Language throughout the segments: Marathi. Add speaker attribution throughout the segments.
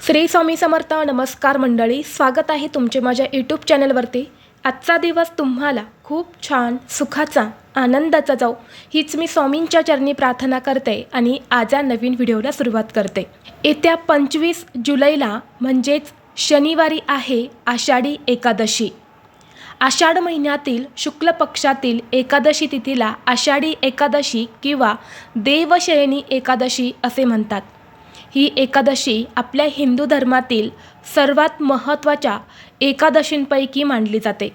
Speaker 1: श्री स्वामी समर्थ. नमस्कार मंडळी, स्वागत आहे तुमचे माझ्या यूट्यूब चॅनलवरती. आजचा दिवस तुम्हाला खूप छान सुखाचा आनंदाचा जाऊ हीच मी स्वामींच्या चरणी प्रार्थना करते आणि आज या नवीन व्हिडिओला सुरुवात करते. येत्या 25 जुलैला म्हणजेच शनिवारी आहे आषाढी एकादशी. आषाढ महिन्यातील शुक्ल पक्षातील एकादशी तिथीला आषाढी एकादशी किंवा देवशयनी एकादशी असे म्हणतात. ही एकादशी आपल्या हिंदू धर्मातील सर्वात महत्त्वाच्या एकादशींपैकी मानली जाते.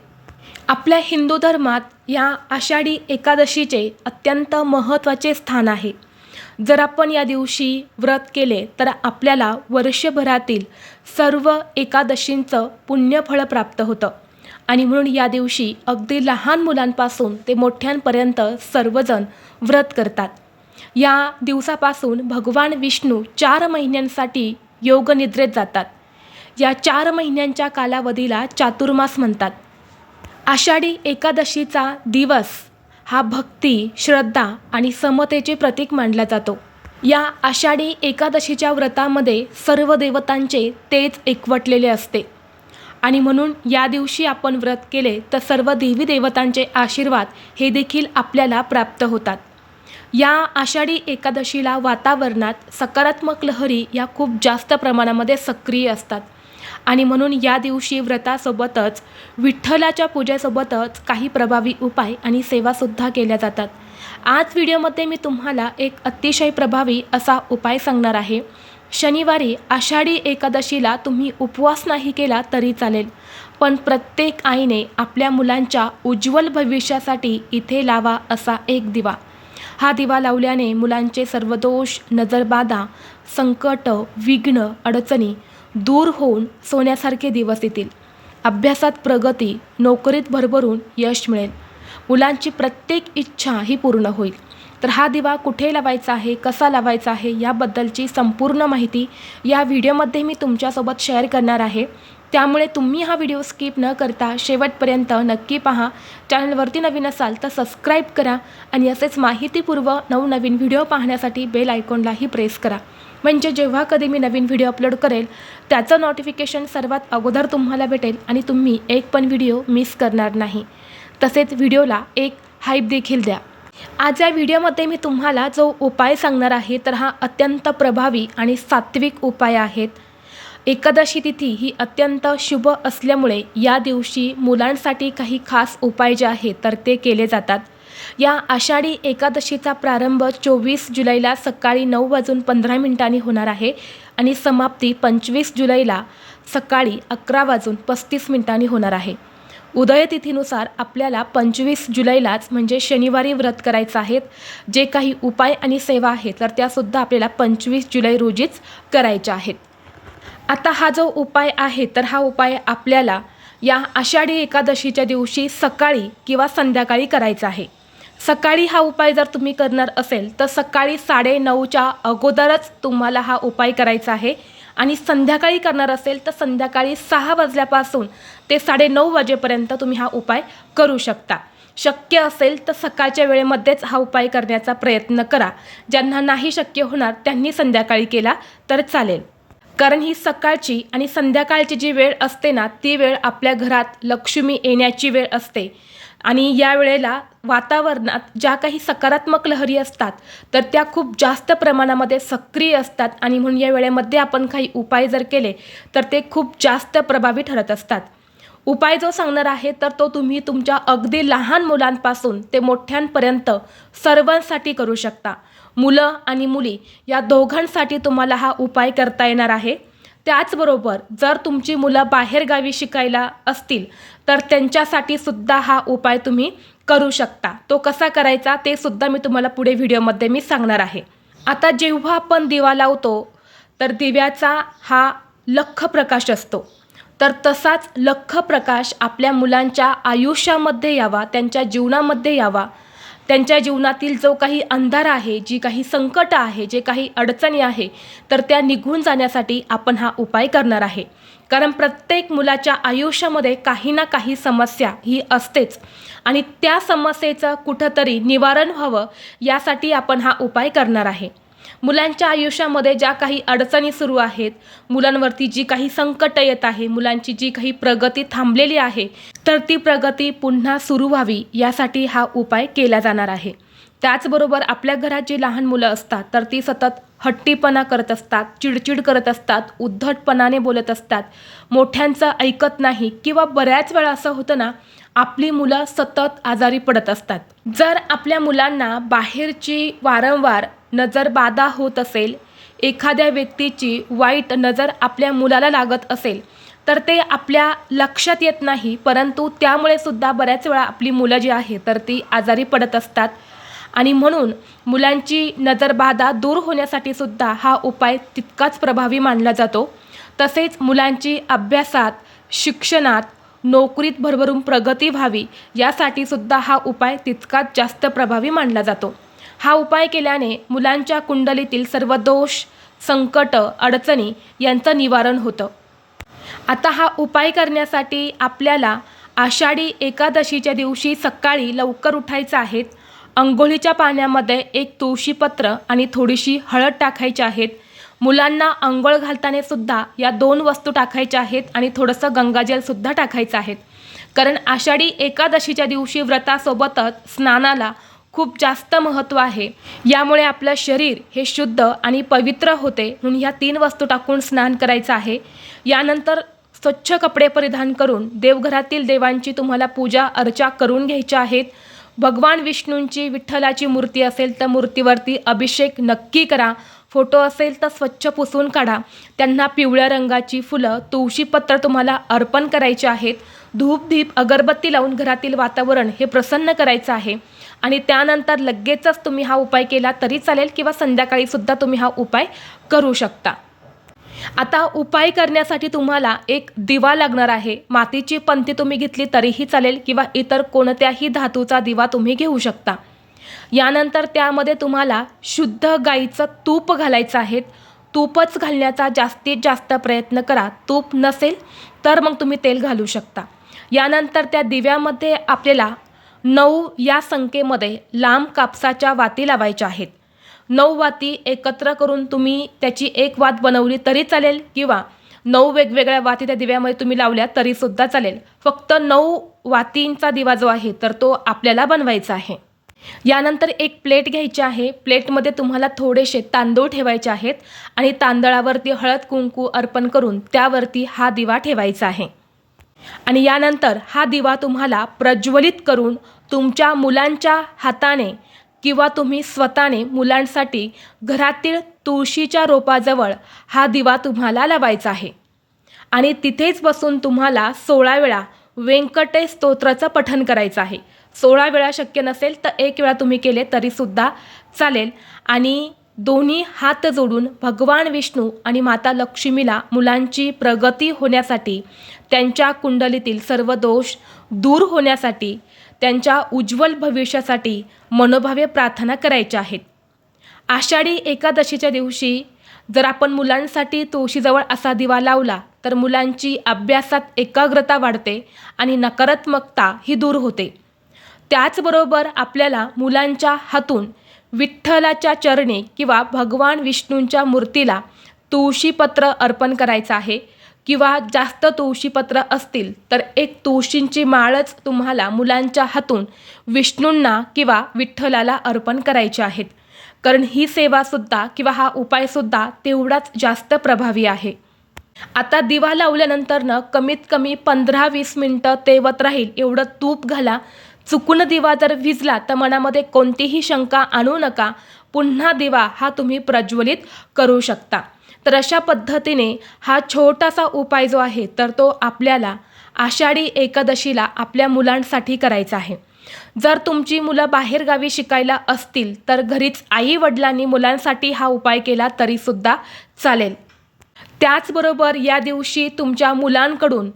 Speaker 1: आपल्या हिंदू धर्मात या आषाढी एकादशीचे अत्यंत महत्त्वाचे स्थान आहे. जर आपण या दिवशी व्रत केले तर आपल्याला वर्षभरातील सर्व एकादशींचं पुण्यफळ प्राप्त होतं आणि म्हणून या दिवशी अगदी लहान मुलांपासून ते मोठ्यांपर्यंत सर्वजण व्रत करतात. या दिवसापासून भगवान विष्णू 4 महिन्यांसाठी योगनिद्रेत जातात. या 4 महिन्यांच्या कालावधीला चातुर्मास म्हणतात. आषाढी एकादशीचा दिवस हा भक्ती, श्रद्धा आणि समतेचे प्रतीक मानला जातो. या आषाढी एकादशीच्या व्रतामध्ये सर्व देवतांचे तेज एकवटलेले असते आणि म्हणून या दिवशी आपण व्रत केले तर सर्व देवी देवतांचे आशीर्वाद हे देखील आपल्याला प्राप्त होतात. या आषाढी एकादशीला वातावरणात सकारात्मक लहरी या खूप जास्त प्रमाणामध्ये सक्रिय असतात आणि म्हणून या दिवशी व्रतासोबतच विठ्ठलाच्या पूजेसोबतच काही प्रभावी उपाय आणि सेवासुद्धा केल्या जातात. आज व्हिडिओमध्ये मी तुम्हाला एक अतिशय प्रभावी असा उपाय सांगणार आहे. शनिवारी आषाढी एकादशीला तुम्ही उपवास नाही केला तरी चालेल, पण प्रत्येक आईने आपल्या मुलांच्या उज्ज्वल भविष्यासाठी इथे लावा असा एक दिवा. हा दिवा लावल्याने मुलांचे सर्व दोष, नजरबाधा, संकट, विघ्न, अडचणी दूर होऊन सोन्यासारखे दिवस येतील. अभ्यासात प्रगती, नोकरीत भरभरून यश मिळेल. मुलांची प्रत्येक इच्छा ही पूर्ण होईल. तर हा दिवा कुठे लावायचा आहे, कसा लावायचा आहे याबद्दलची संपूर्ण माहिती या व्हिडिओमध्ये मी तुमच्यासोबत शेअर करणार आहे. त्यामुळे तुम्ही हा व्हिडिओ स्किप न करता शेवटपर्यंत नक्की पहा. चॅनलवरती नवीन असाल तर सबस्क्राईब करा आणि असेच माहितीपूर्व नवनवीन व्हिडिओ पाहण्यासाठी बेल आयकॉनलाही प्रेस करा. म्हणजे जेव्हा कधी मी नवीन व्हिडिओ अपलोड करेल त्याचं नोटिफिकेशन सर्वात अगोदर तुम्हाला भेटेल आणि तुम्ही एक पण व्हिडिओ मिस करणार नाही. तसेच व्हिडिओला एक हाईप देखील द्या. आज या व्हिडिओमध्ये मी तुम्हाला जो उपाय सांगणार आहे तर हा अत्यंत प्रभावी आणि सात्विक उपाय आहेत. एकादशी तिथी ही अत्यंत शुभ असल्यामुळे या दिवशी मुलांसाठी काही खास उपाय जे आहेत तर ते केले जातात. या आषाढी एकादशीचा प्रारंभ 24 जुलैला सकाळी 9:15 होणार आहे आणि समाप्ती 25 जुलैला सकाळी 11:35 होणार आहे. उदयतिथीनुसार आपल्याला 25 जुलैलाच म्हणजे शनिवारी व्रत करायचं आहे. जे काही उपाय आणि सेवा आहेत तर त्यासुद्धा आपल्याला 25 जुलै रोजीच करायच्या आहेत. आता हा जो उपाय आहे तर हा उपाय आपल्याला या आषाढी एकादशीच्या दिवशी सकाळी किंवा संध्याकाळी करायचा आहे. सकाळी हा उपाय जर तुम्ही करणार असेल तर सकाळी 9:30च्या अगोदरच तुम्हाला हा उपाय करायचा आहे आणि संध्याकाळी करणार असेल तर संध्याकाळी 6 वाजल्यापासून ते 9:30 वाजेपर्यंत तुम्ही हा उपाय करू शकता. शक्य असेल तर सकाळच्या वेळेमध्येच हा उपाय करण्याचा प्रयत्न करा. ज्यांना नाही शक्य होणार त्यांनी संध्याकाळी केला तर चालेल. कारण ही सकाळची आणि संध्याकाळची जी वेळ असते ना ती वेळ आपल्या घरात लक्ष्मी येण्याची वेळ असते आणि या वेळेला वातावरणात ज्या काही सकारात्मक लहरी असतात तर त्या खूप जास्त प्रमाणामध्ये सक्रिय असतात आणि म्हणून या वेळेमध्ये आपण काही उपाय जर केले तर ते खूप जास्त प्रभावी ठरत असतात. उपाय जो सांगणार आहे तर तो तुम्ही तुमच्या अगदी लहान मुलांपासून ते मोठ्यांपर्यंत सर्वांसाठी करू शकता. मुलं आणि मुली या दोघांसाठी तुम्हाला हा उपाय करता येणार आहे. त्याचबरोबर जर तुमची मुलं बाहेरगावी शिकायला असतील तर त्यांच्यासाठी सुद्धा हा उपाय तुम्ही करू शकता. तो कसा करायचा ते सुद्धा मी तुम्हाला पुढे व्हिडिओमध्ये मी सांगणार आहे. आता जेव्हा आपण दिवा लावतो तर दिव्याचा हा लख्ख प्रकाश असतो. तर तसाच लख्ख प्रकाश आपल्या मुलांच्या आयुष्यामध्ये यावा, त्यांच्या जीवनामध्ये यावा. त्यांच्या जीवनातील जो काही अंधार आहे, जी काही संकट आहे, जे काही अडचणी आहे तर त्या निघून जाण्यासाठी आपण हा उपाय करणार आहे. कारण प्रत्येक मुलाच्या आयुष्यामध्ये काही ना काही समस्या ही असतेच आणि त्या समस्येचं कुठंतरी निवारण व्हावं यासाठी आपण हा उपाय करणार आहे. मुलांच्या आयुष्यामध्ये ज्या काही अडचणी सुरू आहेत, मुलांवरती जी काही संकट येत आहे, मुलांची जी काही प्रगती थांबलेली आहे, तर ती प्रगती पुन्हा सुरू व्हावी यासाठी हा उपाय केला जाणार आहे. त्याचबरोबर आपल्या घरात जी लहान मुलं असतात तर ती सतत हट्टीपणा करत असतात, चिडचिड करत असतात, उद्धटपणाने बोलत असतात, मोठ्यांचं ऐकत नाही किंवा बऱ्याच वेळा असं होतं ना, आपली मुलं सतत आजारी पडत असतात. जर आपल्या मुलांना बाहेरची वारंवार नजरबाधा होत असेल, एखाद्या व्यक्तीची वाईट नजर आपल्या मुलाला लागत असेल, तर ते आपल्या लक्षात येत नाही, परंतु त्यामुळे सुद्धा बऱ्याच वेळा आपली मुलं जी आहे तर ती आजारी पडत असतात. आणि म्हणून मुलांची नजरबाधा दूर होण्यासाठी सुद्धा हा उपाय तितकाच प्रभावी मानला जातो. तसेच मुलांची अभ्यासात, शिक्षणात, नोकरीत भरभरून प्रगती व्हावी यासाठी सुद्धा हा उपाय तितकाच जास्त प्रभावी मानला जातो. हा उपाय केल्याने मुलांच्या कुंडलीतील सर्व दोष, संकट, अडचणी यांचं निवारण होतं. आता हा उपाय करण्यासाठी आपल्याला आषाढी एकादशीच्या दिवशी सकाळी लवकर उठायचं आहे. अंघोळीच्या पाण्यामध्ये एक तुळशीपत्र आणि थोडीशी हळद टाकायची आहेत. मुलांना अंघोळ घालताना सुद्धा या 2 वस्तू टाकायच्या आहेत आणि थोडंसं गंगाजलसुद्धा टाकायचं आहे. कारण आषाढी एकादशीच्या दिवशी व्रतासोबतच स्नानाला खूप जास्त महत्त्व आहे. यामुळे आपलं शरीर हे शुद्ध आणि पवित्र होते, म्हणून ह्या 3 वस्तू टाकून स्नान करायचं आहे. यानंतर स्वच्छ कपडे परिधान करून देवघरातील देवांची तुम्हाला पूजा अर्चा करून घ्यायच्या आहेत. भगवान विष्णूंची, विठ्ठलाची मूर्ती असेल तर मूर्तीवरती अभिषेक नक्की करा. फोटो असेल तर स्वच्छ पुसून काढा. त्यांना पिवळ्या रंगाची फुलं, तुळशीपत्र तुम्हाला अर्पण करायचे आहेत. धूप, दीप, अगरबत्ती लावून घरातील वातावरण हे प्रसन्न करायचं आहे. आणि त्यानंतर लगेचच तुम्ही हा उपाय केला तरी चालेल किंवा संध्याकाळीसुद्धा तुम्ही हा उपाय करू शकता. आता उपाय करण्यासाठी तुम्हाला एक दिवा लागणार आहे. मातीची पंती तुम्ही घेतली तरीही चालेल किंवा इतर कोणत्याही धातूचा दिवा तुम्ही घेऊ शकता. यानंतर त्यामध्ये तुम्हाला शुद्ध गाईचं तूप घालायचं आहे. तूपच घालण्याचा जास्तीत जास्त प्रयत्न करा. तूप नसेल तर मग तुम्ही तेल घालू शकता. यानंतर त्या दिव्यामध्ये आपल्याला 9 या संख्येमध्ये लांब कापसाच्या वाती लावायच्या आहेत. 9 वाती एकत्र करून तुम्ही त्याची एक वात बनवली तरी चालेल किंवा 9 वेगवेगळ्या वाती त्या दिव्यामध्ये तुम्ही लावल्या तरीसुद्धा चालेल. फक्त 9 वातींचा दिवा जो आहे तर तो आपल्याला बनवायचा आहे. यानंतर एक प्लेट घ्यायची आहे. प्लेटमध्ये तुम्हाला थोडेसे तांदूळ ठेवायचे आहेत आणि तांदळावरती हळद कुंकू अर्पण करून त्यावरती हा दिवा ठेवायचा आहे. आणि यानंतर हा दिवा तुम्हाला प्रज्वलित करून तुमच्या मुलांच्या हाताने किंवा तुम्ही स्वतःने मुलांसाठी घरातील तुळशीच्या रोपाजवळ हा दिवा तुम्हाला लावायचा आहे. आणि तिथेच बसून तुम्हाला 16 वेळा व्यंकटेश स्तोत्राचं पठण करायचं आहे. 16 वेळा शक्य नसेल तर 1 वेळा तुम्ही केले तरीसुद्धा चालेल. आणि दोन्ही हात जोडून भगवान विष्णू आणि माता लक्ष्मीला मुलांची प्रगती होण्यासाठी, त्यांच्या कुंडलीतील सर्व दोष दूर होण्यासाठी, त्यांच्या उज्ज्वल भविष्यासाठी मनोभावे प्रार्थना करायच्या आहेत. आषाढी एकादशीच्या दिवशी जर आपण मुलांसाठी तुळशीजवळ असा दिवा लावला तर मुलांची अभ्यासात एकाग्रता वाढते आणि नकारात्मकता ही दूर होते. त्याचबरोबर आपल्याला मुलांच्या हातून विठ्ठलाच्या चरणी किंवा भगवान विष्णूंच्या मूर्तीला तुळशीपत्र अर्पण करायचं आहे. किंवा जास्त तुळशीपत्र असतील तर एक तुळशींची माळच तुम्हाला मुलांच्या हातून विष्णूंना किंवा विठ्ठलाला अर्पण करायची आहेत. कारण ही सेवासुद्धा किंवा हा उपायसुद्धा तेवढाच जास्त प्रभावी आहे. आता दिवा लावल्यानंतरनं कमीत कमी 15-20 मिनटं तेवत राहील एवढं तूप घाला. चुकून दिवा जर विझला तर मनामध्ये कोणतीही शंका आणू नका. पुन्हा दिवा हा तुम्ही प्रज्वलित करू शकता. तर अशा पद्धतीने हा छोटासा उपाय जो आहे तर तो आपल्याला आषाढी एकादशीला आपल्या मुलांसाठी करायचा आहे. जर तुमची मुलं बाहेरगावी शिकायला असतील तर घरीच आई वडिलांनी मुलांसाठी हा उपाय केला तरीसुद्धा चालेल. त्याचबरोबर या दिवशी तुमच्या मुलांकडून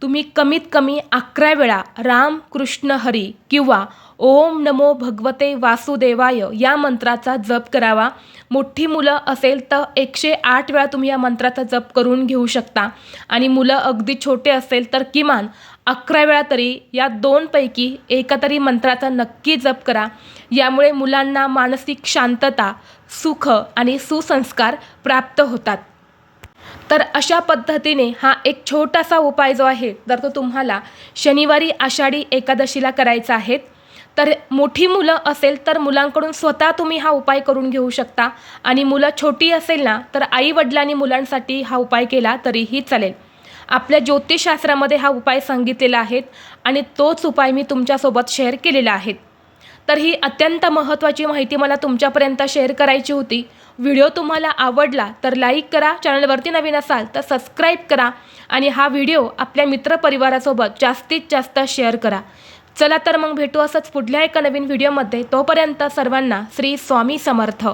Speaker 1: तुम्ही कमीत कमी 11 वेळा राम कृष्ण हरी किंवा ओम नमो भगवते वासुदेवाय या मंत्राचा जप करावा. मोठी मुलं असेल तर 108 वेळा तुम्ही या मंत्राचा जप करून घेऊ शकता आणि मुलं अगदी छोटे असेल तर किमान 11 वेळा तरी या 2पैकी एका तरी मंत्राचा नक्की जप करा. यामुळे मुलांना मानसिक शांतता, सुख आणि सुसंस्कार प्राप्त होतात. तर अशा पद्धतीने हा एक छोटासा उपाय जो आहे जर तो तुम्हाला शनिवारी आषाढी एकादशीला करायचा आहे, तर मोठी मुलं असेल तर मुलांकडून स्वतः तुम्ही हा उपाय करून घेऊ शकता आणि मुलं छोटी असेल ना तर आई-वडिलांनी मुलांसाठी हा उपाय केला तरीही चालेल. आपल्या ज्योतिषशास्त्रामध्ये हा उपाय सांगितलेला आहे आणि तोच उपाय मी तुमच्यासोबत शेअर केलेला आहे. तर ही अत्यंत महत्त्वाची माहिती मला तुमच्यापर्यंत शेअर करायची होती. व्हिडिओ तुम्हाला आवडला तर लाईक करा, चॅनलवरती नवीन असाल तर सबस्क्राईब करा आणि हा व्हिडिओ आपल्या मित्रपरिवारासोबत जास्तीत जास्त शेअर करा. चला तर मग भेटू असंच पुढल्या एका नवीन व्हिडिओमध्ये. तोपर्यंत सर्वांना श्री स्वामी समर्थ.